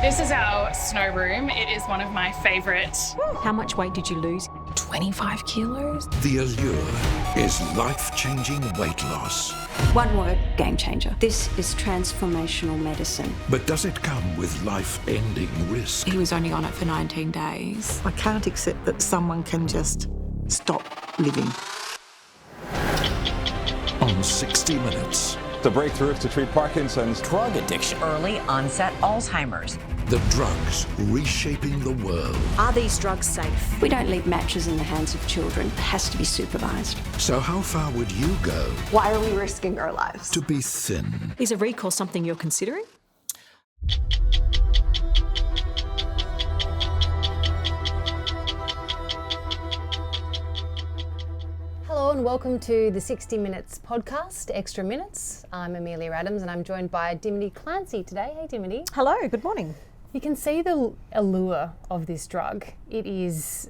This is our snow room. It is one of my favourite. How much weight did you lose? 25 kilos. The allure is life-changing weight loss. One word, game changer. This is transformational medicine. But does it come with life-ending risk? He was only on it for 19 days. I can't accept that someone can just stop living. On 60 Minutes, The breakthrough to treat Parkinson's. Drug addiction. Early onset Alzheimer's. the drugs reshaping the world. Are these drugs safe? We don't leave matches in the hands of children. It has to be supervised. So how far would you go Why are we risking our lives? to be thin? Is a recall something you're considering? Hello and welcome to the 60 Minutes podcast, Extra Minutes. I'm Amelia Adams and I'm joined by Dimity Clancey today. Hey Dimity. Hello, good morning. You can see the allure of this drug. It is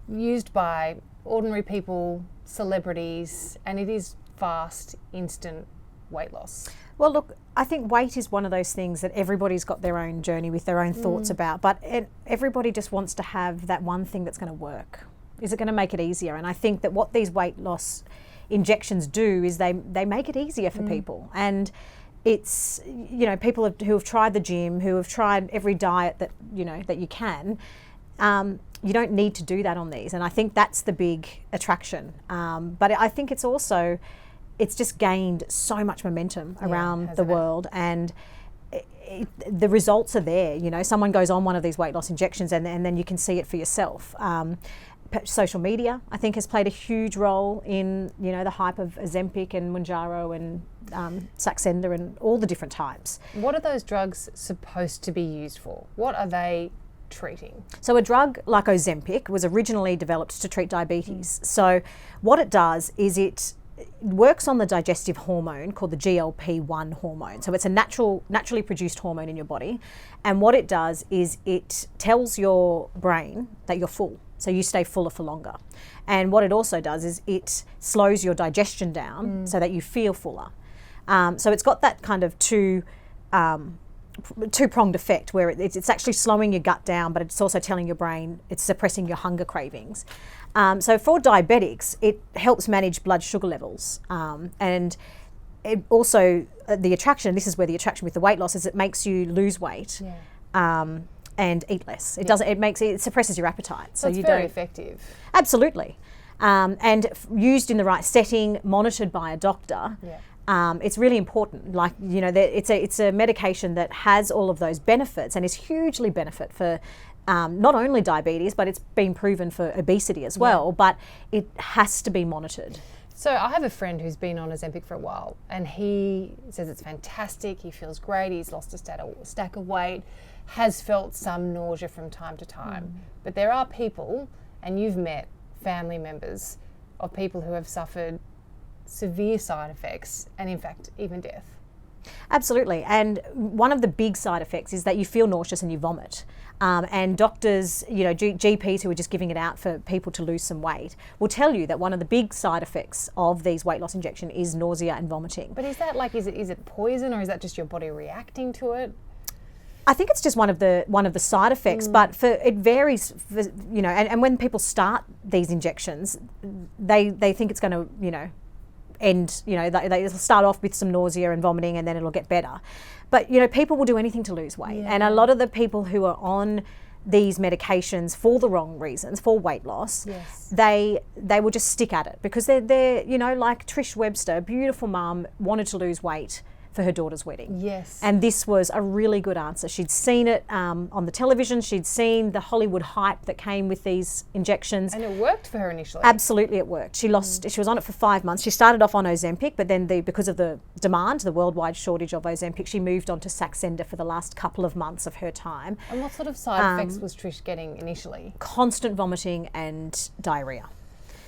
used by ordinary people, celebrities, and it is fast, instant weight loss. Well, look, I think weight is one of those things that everybody's got their own journey with their own thoughts about, but everybody just wants to have that one thing that's going to work. Is it going to make it easier? And I think that what these weight loss injections do is they make it easier for people. And it's, you know, people who have tried the gym, who have tried every diet that, you know, that you can, you don't need to do that on these. And I think that's the big attraction. But I think it's also, it's just gained so much momentum around the world, and the results are there. You know, someone goes on one of these weight loss injections and then you can see it for yourself. Social media, I think, has played a huge role in, you know, the hype of Ozempic and Mounjaro and Saxenda and all the different types. What are those drugs supposed to be used for? What are they treating? So a drug like Ozempic was originally developed to treat diabetes. So what it does is it works on the digestive hormone called the GLP-1 hormone. So it's a naturally produced hormone in your body. And what it does is it tells your brain that you're full. So you stay fuller for longer. And what it also does is it slows your digestion down so that you feel fuller. So it's got that kind of two-pronged effect where it's actually slowing your gut down, but it's also telling your brain, it's suppressing your hunger cravings. So for diabetics, it helps manage blood sugar levels. And it also, the attraction, this is where the attraction with the weight loss is, it makes you lose weight. And eat less. It doesn't. It suppresses your appetite. So it's very effective. Absolutely, and used in the right setting, monitored by a doctor. It's really important. Like, you know, it's a medication that has all of those benefits and is hugely benefit for not only diabetes, but it's been proven for obesity as well. But it has to be monitored. So I have a friend who's been on Ozempic for a while, and he says it's fantastic. He feels great. He's lost a stack of weight. Has felt some nausea from time to time. But there are people, and you've met family members of people who have suffered severe side effects and in fact even death. Absolutely, and one of the big side effects is that you feel nauseous and you vomit. And doctors, you know, GPs who are just giving it out for people to lose some weight will tell you that one of the big side effects of these weight loss injection is nausea and vomiting. But is that like, is it poison, or is that just your body reacting to it? I think it's just one of the side effects, but it varies. You know, and when people start these injections, they think it's going to, you know, end. You know, they start off with some nausea and vomiting, and then it'll get better. But, you know, people will do anything to lose weight, and a lot of the people who are on these medications for the wrong reasons, for weight loss, they will just stick at it because they're you know, like Trish Webster, a beautiful mum, wanted to lose weight for her daughter's wedding. Yes. And this was a really good answer. She'd seen it on the television, she'd seen the Hollywood hype that came with these injections. And it worked for her initially. Absolutely, it worked. She was on it for 5 months. She started off on Ozempic, but then because of the demand, the worldwide shortage of Ozempic, she moved on to Saxenda for the last couple of months of her time. And what sort of side effects was Trish getting initially? Constant vomiting and diarrhea.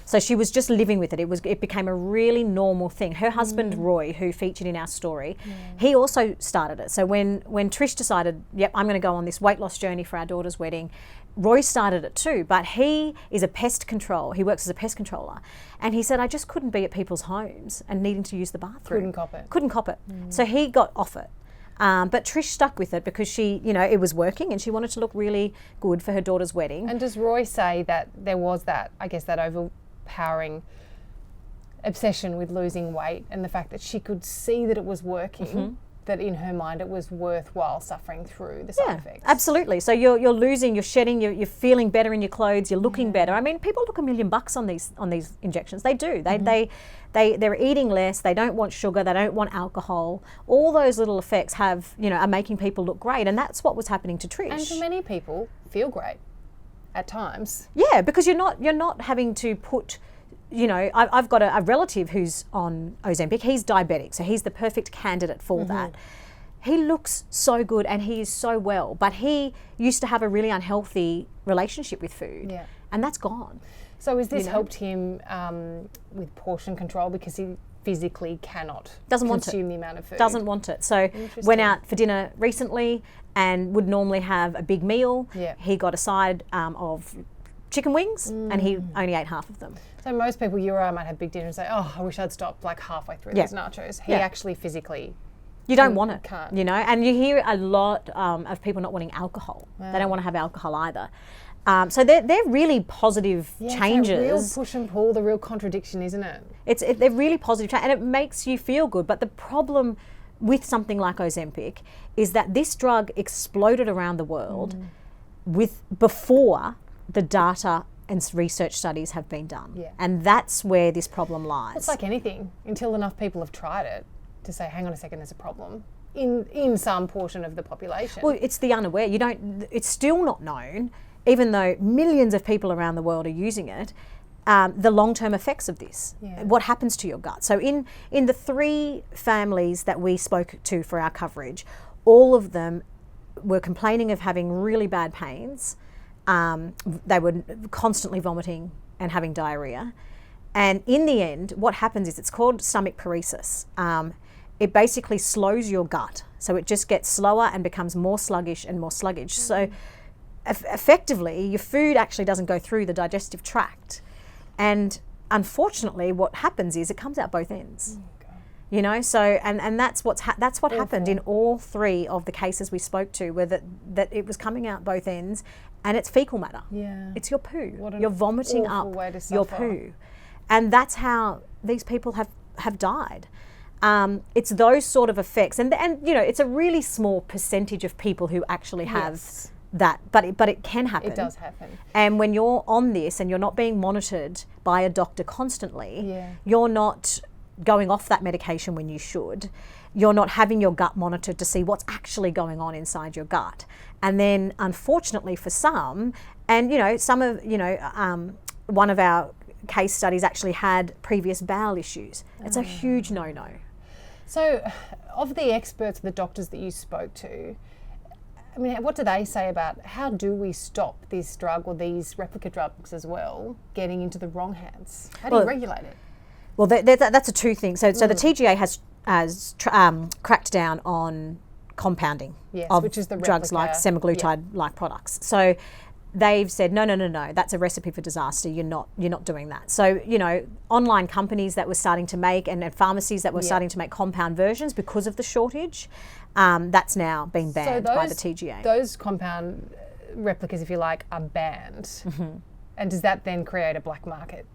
So she was just living with it. It became a really normal thing. Her husband, Roy, who featured in our story, he also started it. So when Trish decided, yep, I'm going to go on this weight loss journey for our daughter's wedding, Roy started it too, but he is a pest control. He works as a pest controller. And he said, I just couldn't be at people's homes and needing to use the bathroom. Couldn't cop it. Couldn't cop it. So he got off it. But Trish stuck with it because she, it was working and she wanted to look really good for her daughter's wedding. And does Roy say that there was that, I guess, that overpowering obsession with losing weight and the fact that she could see that it was working, that in her mind it was worthwhile suffering through the side effects? Absolutely. So you're losing, you're shedding, you're feeling better in your clothes, you're looking better. I mean, people look $1 million on these injections. They do. They're eating less. They don't want sugar. They don't want alcohol. All those little effects are making people look great, and that's what was happening to Trish. And for many people, feel great at times. Yeah, because you're not having to put. I've got a relative who's on Ozempic. He's diabetic, so he's the perfect candidate for that. He looks so good and he is so well, but he used to have a really unhealthy relationship with food, and that's gone. So has this helped him with portion control because he physically cannot consume the amount of food? Doesn't want it. So went out for dinner recently and would normally have a big meal. He got a side of chicken wings and he only ate half of them. So most people you or I might have big dinner and say, oh, I wish I'd stopped like halfway through those nachos. He actually physically you don't want it, can't. And you hear a lot of people not wanting alcohol. Wow. They don't want to have alcohol either. So they're really positive changes. It's a real push and pull, the real contradiction, isn't it? They're really positive and it makes you feel good. But the problem with something like Ozempic is that this drug exploded around the world before the data and research studies have been done. And that's where this problem lies. It's like anything, until enough people have tried it to say, hang on a second, there's a problem in some portion of the population. Well, it's the unaware. It's still not known, even though millions of people around the world are using it, the long-term effects of this, what happens to your gut. So in the 3 families that we spoke to for our coverage, all of them were complaining of having really bad pains. They were constantly vomiting and having diarrhea. And in the end, what happens is it's called stomach paresis. It basically slows your gut. So it just gets slower and becomes more sluggish and more sluggish. So effectively, your food actually doesn't go through the digestive tract. And unfortunately, what happens is it comes out both ends. So and that's what happened in all 3 of the cases we spoke to, where that it was coming out both ends, and it's fecal matter. It's your poo. You're vomiting up your poo, and that's how these people have died. It's those sort of effects, and it's a really small percentage of people who actually have that, but it can happen. It does happen. And when you're on this and you're not being monitored by a doctor constantly, you're not going off that medication when you should. You're not having your gut monitored to see what's actually going on inside your gut. And then unfortunately for some, and some of, one of our case studies actually had previous bowel issues. It's a huge no-no. So of the experts, the doctors that you spoke to, I mean, what do they say about how do we stop this drug or these replica drugs as well getting into the wrong hands? How do you regulate it? Well, that's a 2 thing. So the TGA has cracked down on compounding of which is the drugs like semaglutide-like products. So they've said no, that's a recipe for disaster. You're not doing that. So online companies that were starting to make and pharmacies that were starting to make compound versions because of the shortage, that's now been banned by the TGA. Those compound replicas, if you like, are banned. And does that then create a black market?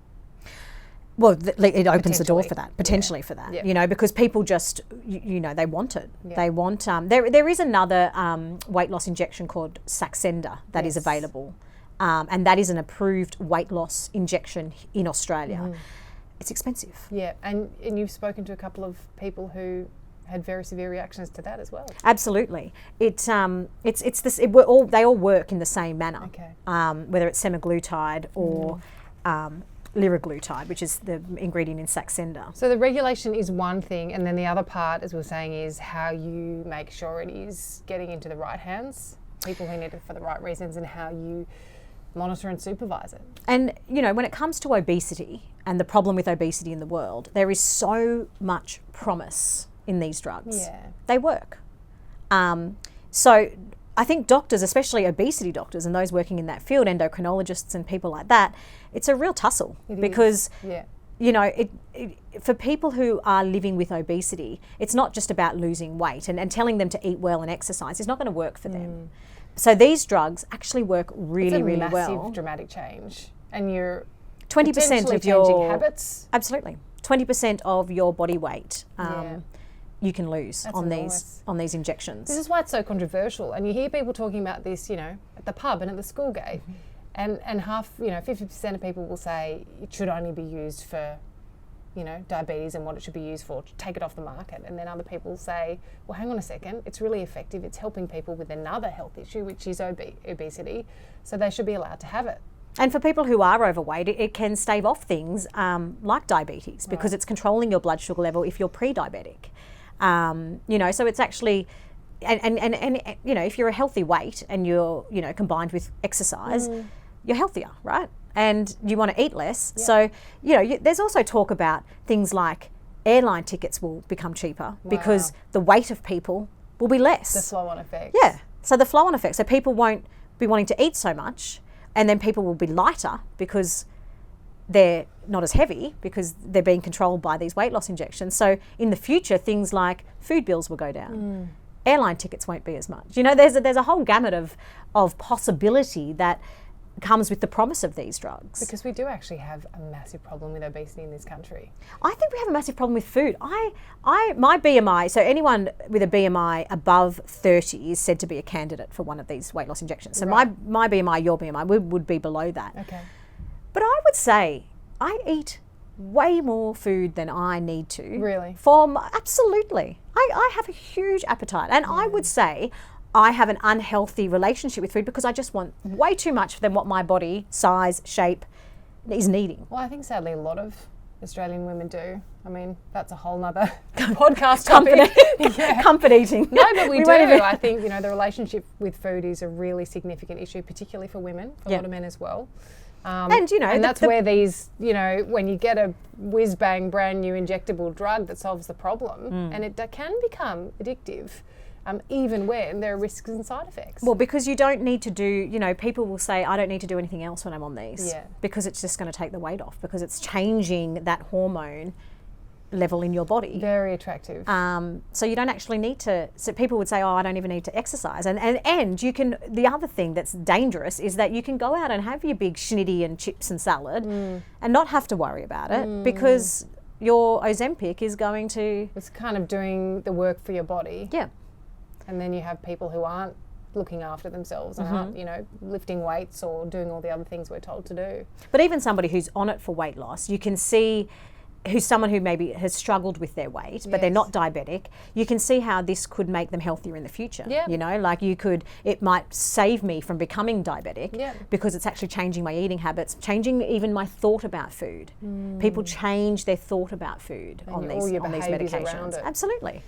Well, it opens the door for that, potentially for that, because people just, they want it. They want, there is another weight loss injection called Saxenda that is available, and that is an approved weight loss injection in Australia. It's expensive. Yeah, and you've spoken to a couple of people who had very severe reactions to that as well. Absolutely. They all work in the same manner, whether it's semaglutide or liraglutide, which is the ingredient in Saxenda. So the regulation is one thing, and then the other part, as we were saying, is how you make sure it is getting into the right hands, people who need it for the right reasons, and how you monitor and supervise it. And when it comes to obesity and the problem with obesity in the world, there is so much promise in these drugs. They work. So I think doctors, especially obesity doctors and those working in that field, endocrinologists and people like that, it's a real tussle because you know, for people who are living with obesity, it's not just about losing weight and telling them to eat well and exercise. It's not going to work for them. So these drugs actually work really, really well. It's a massive dramatic change. And you're 20% of your changing habits. Absolutely. 20% of your body weight you can lose on these injections. This is why it's so controversial. And you hear people talking about this, you know, at the pub and at the school gate. And half, you know, 50% of people will say it should only be used for, you know, diabetes and what it should be used for, take it off the market. And then other people say, well, hang on a second, it's really effective. It's helping people with another health issue, which is obesity. So they should be allowed to have it. And for people who are overweight, it can stave off things like diabetes because it's controlling your blood sugar level if you're pre-diabetic. You know, so it's actually, and you know, if you're a healthy weight and you're, you know, combined with exercise, you're healthier, right? And you want to eat less. Yeah. So, you know, there's also talk about things like airline tickets will become cheaper because the weight of people will be less. The flow-on effect. Yeah. So the flow-on effect. So people won't be wanting to eat so much, and then people will be lighter because they're not as heavy because they're being controlled by these weight loss injections. So in the future, things like food bills will go down. Airline tickets won't be as much. You know, there's a whole gamut of possibility that comes with the promise of these drugs. Because we do actually have a massive problem with obesity in this country. I think we have a massive problem with food. My BMI, so anyone with a BMI above 30 is said to be a candidate for one of these weight loss injections. So my BMI, your BMI, we would be below that. Okay. But I would say I eat way more food than I need to. Really? Absolutely. I have a huge appetite. And I would say I have an unhealthy relationship with food because I just want way too much than what my body size, shape is needing. Well, I think sadly a lot of Australian women do. I mean, that's a whole nother podcast topic. Comfort eating. No, but we do. I think, you know, the relationship with food is a really significant issue, particularly for women, for a lot of men as well. And, you know, and that's where these, you know, when you get a whiz-bang brand new injectable drug that solves the problem, and it can become addictive, even when there are risks and side effects. Well, because you don't need to do, you know, people will say, I don't need to do anything else when I'm on these. Yeah. Because it's just going to take the weight off, because it's changing that hormone level in your body. Very attractive. So you don't actually need to, so people would say, oh, I don't even need to exercise. And you can, the other thing that's dangerous is that you can go out and have your big schnitty and chips and salad and not have to worry about it because your Ozempic is going to... It's kind of doing the work for your body. Yeah. And then you have people who aren't looking after themselves and aren't, you know, lifting weights or doing all the other things we're told to do. But even somebody who's on it for weight loss, you can see who's someone who maybe has struggled with their weight, but they're not diabetic, you can see how this could make them healthier in the future. Yeah. You know, like it might save me from becoming diabetic because it's actually changing my eating habits, changing even my thought about food. People change their thought about food on these medications. Around it. Absolutely.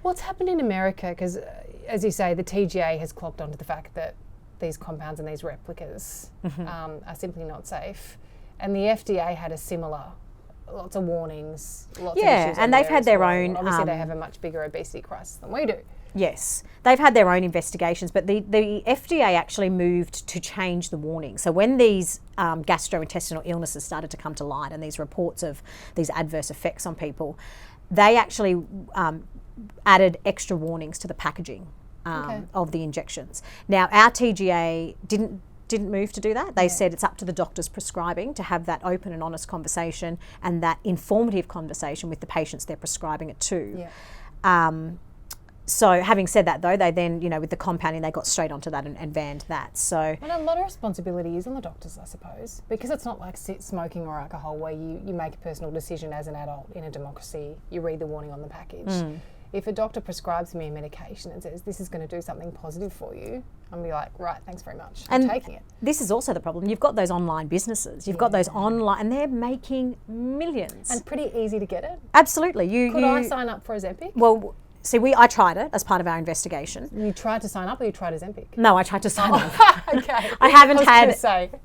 What's happened in America, because as you say, the TGA has clocked onto the fact that these compounds and these replicas are simply not safe. And the FDA had a similar, lots of warnings, lots of issues. And they've had their own... Obviously they have a much bigger obesity crisis than we do. Yes, they've had their own investigations, but the FDA actually moved to change the warning. So when these gastrointestinal illnesses started to come to light and these reports of these adverse effects on people, they actually added extra warnings to the packaging of the injections. Now, our TGA didn't move to do that. They said it's up to the doctors prescribing to have that open and honest conversation and that informative conversation with the patients they're prescribing it to. Yeah. So having said that though, they then, you know, with the compounding, they got straight onto that and banned that. So and a lot of responsibility is on the doctors, I suppose, because it's not like smoking or alcohol where you make a personal decision as an adult in a democracy. You read the warning on the package. If a doctor prescribes me a medication and says this is going to do something positive for you, I'm going to be like, right, thanks very much. I'm taking it. This is also the problem. You've got those online businesses. You've got those online, and they're making millions. And pretty easy to get it. Absolutely. Could I sign up for Ozempic? Well, see, I tried it as part of our investigation. You tried to sign up, or you tried Ozempic? No, I tried to sign up. Okay. I haven't had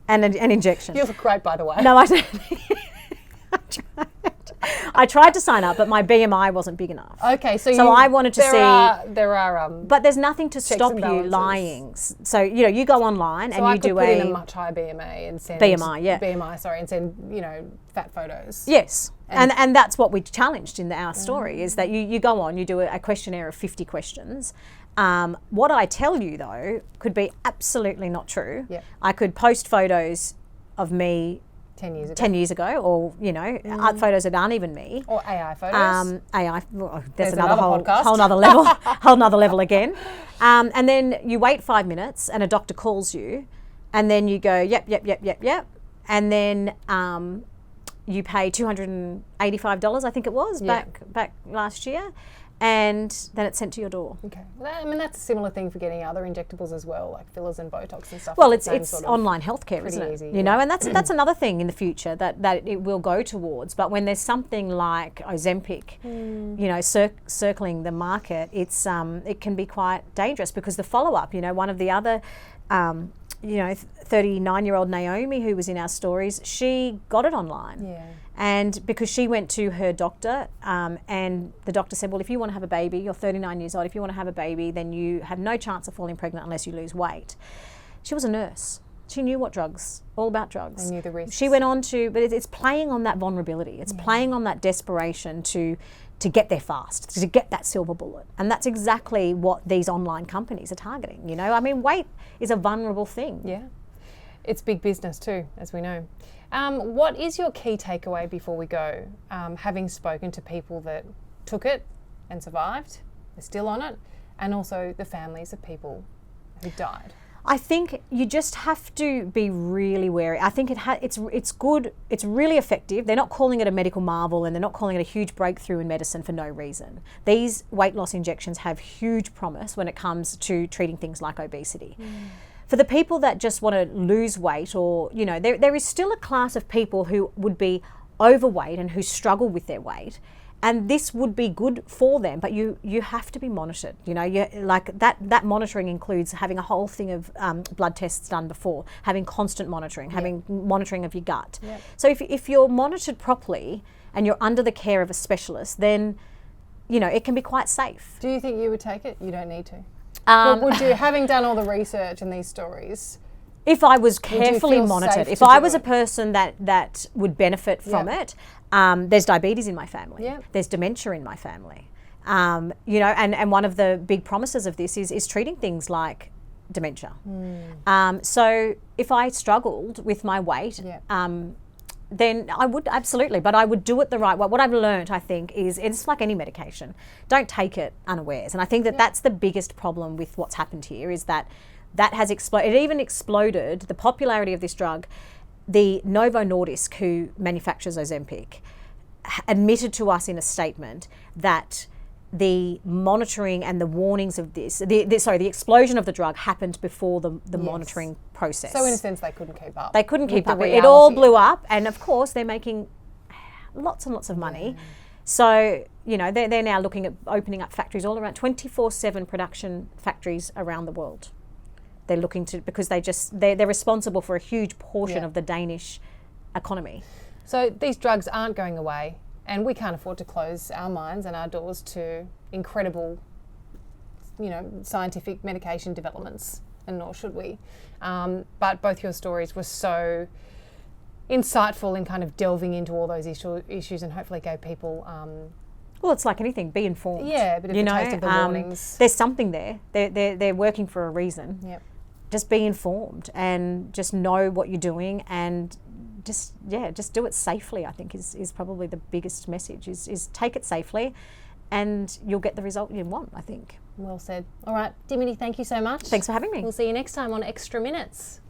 an injection. You look great, by the way. No, I don't. I tried to sign up, but my BMI wasn't big enough. Okay, so I wanted to see. There are. But there's nothing to stop and you balances. lying. So you go online So and I you could do put in a much higher BMI and send and send fat photos. Yes. And that's what we challenged in our story is that you go on, you do a questionnaire of 50 questions. What I tell you, though, could be absolutely not true. Yep. I could post photos of me 10 years ago or, art photos that aren't even me. Or AI photos. AI, well, that's There's another podcast. whole nother level, whole nother level again. And then you wait 5 minutes and a doctor calls you and then you go, yep. And then you pay $285, I think it was, back last year. And then it's sent to your door. Okay. Well, that's a similar thing for getting other injectables as well, like fillers and Botox and stuff. Well, it's online healthcare, isn't it? Easy, And that's another thing in the future that it will go towards. But when there's something like Ozempic, circling the market, it can be quite dangerous because the follow-up, one of the other 39-year-old Naomi, who was in our stories, she got it online. Yeah. And because she went to her doctor and the doctor said, well, if you want to have a baby, you're 39 years old, if you want to have a baby, then you have no chance of falling pregnant unless you lose weight. She was a nurse. She knew what drugs, all about drugs. I knew the risks. She went on to, but it's playing on that vulnerability. It's playing on that desperation to get there fast, to get that silver bullet. And that's exactly what these online companies are targeting. Weight is a vulnerable thing. Yeah. It's big business too, as we know. What is your key takeaway before we go? Having spoken to people that took it and survived, they're still on it, and also the families of people who died. I think you just have to be really wary. I think it's good, it's really effective. They're not calling it a medical marvel and they're not calling it a huge breakthrough in medicine for no reason. These weight loss injections have huge promise when it comes to treating things like obesity. For the people that just want to lose weight or, there is still a class of people who would be overweight and who struggle with their weight. And this would be good for them, but you have to be monitored. That monitoring includes having a whole thing of blood tests done before, having constant monitoring, having monitoring of your gut. Yep. So if you're monitored properly and you're under the care of a specialist, then, it can be quite safe. Do you think you would take it? You don't need to. But would you, having done all the research in these stories, if I was carefully monitored, if I was a person that would benefit from it, there's diabetes in my family, there's dementia in my family, and one of the big promises of this is treating things like dementia. So if I struggled with my weight, then I would absolutely, but I would do it the right way. What I've learned, I think, is it's like any medication. Don't take it unawares. And I think that's the biggest problem with what's happened here is that has exploded. It even exploded, the popularity of this drug. The Novo Nordisk, who manufactures Ozempic, admitted to us in a statement that the monitoring and the warnings of this, the explosion of the drug happened before the monitoring process. So in a sense, they couldn't keep up. They couldn't keep up. It all blew up, and of course, they're making lots and lots of money. Yeah. So they're now looking at opening up factories all around, 24/7 production factories around the world. They're looking to, because they're responsible for a huge portion of the Danish economy. So these drugs aren't going away. And we can't afford to close our minds and our doors to incredible, scientific medication developments, and nor should we. But both your stories were so insightful in kind of delving into all those issues and hopefully gave people... well, it's like anything, be informed. Yeah, a bit of the taste of the warnings. There's something there. They're working for a reason. Yep. Just be informed and just know what you're doing and just do it safely, I think is probably the biggest message, is take it safely and you'll get the result you want, I think. Well said. All right, Dimity, thank you so much. Thanks for having me. We'll see you next time on Extra Minutes.